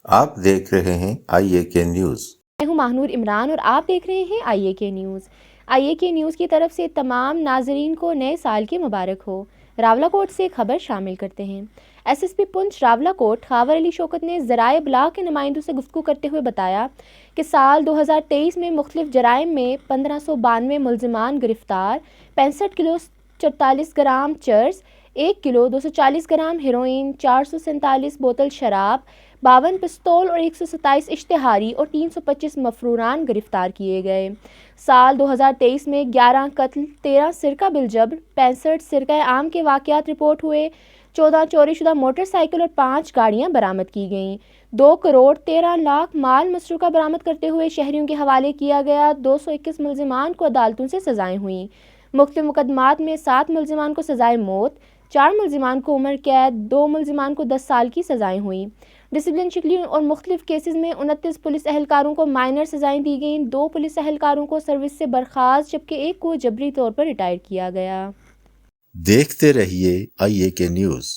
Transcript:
آپ دیکھ رہے ہیں آئی اے کے نیوز۔ میں ہوں ماہنور عمران اور آپ دیکھ رہے ہیں آئی اے کے نیوز۔ آئی اے کے نیوز کی طرف سے تمام ناظرین کو نئے سال کی مبارک ہو۔ راولہ کوٹ سے خبر شامل کرتے ہیں۔ ایس ایس پی پنچ راولہ کوٹ خاور علی شوکت نے ذرائع ابلاغ کے نمائندوں سے گفتگو کرتے ہوئے بتایا کہ سال 2023 میں مختلف جرائم میں 1592 ملزمان گرفتار، 65 کلو 44 گرام چرس، 1 کلو 240 گرام ہیروئن، 447 بوتل شراب، 52 پستول اور 127 اشتہاری اور 325 مفروران گرفتار کیے گئے۔ سال 2023 میں 11 قتل، 13 سرقہ بالجبر، 65 سرقہ عام کے واقعات رپورٹ ہوئے، 14 چوری شدہ موٹر سائیکل اور 5 گاڑیاں برآمد کی گئیں۔ 2 کروڑ 13 لاکھ مال مسروقہ برآمد کرتے ہوئے شہریوں کے حوالے کیا گیا۔ 221 ملزمان کو عدالتوں سے سزائیں ہوئیں۔ مختلف مقدمات میں 7 ملزمان کو سزائے موت، 4 ملزمان کو عمر قید، 2 ملزمان کو 10 سال کی سزائیں ہوئیں۔ ڈسپلن شکلی اور مختلف کیسز میں 29 پولیس اہلکاروں کو مائنر سزائیں دی گئیں۔ 2 پولیس اہلکاروں کو سروس سے برخاست جبکہ 1 کو جبری طور پر ریٹائر کیا گیا۔ دیکھتے رہیے آئی اے کے نیوز۔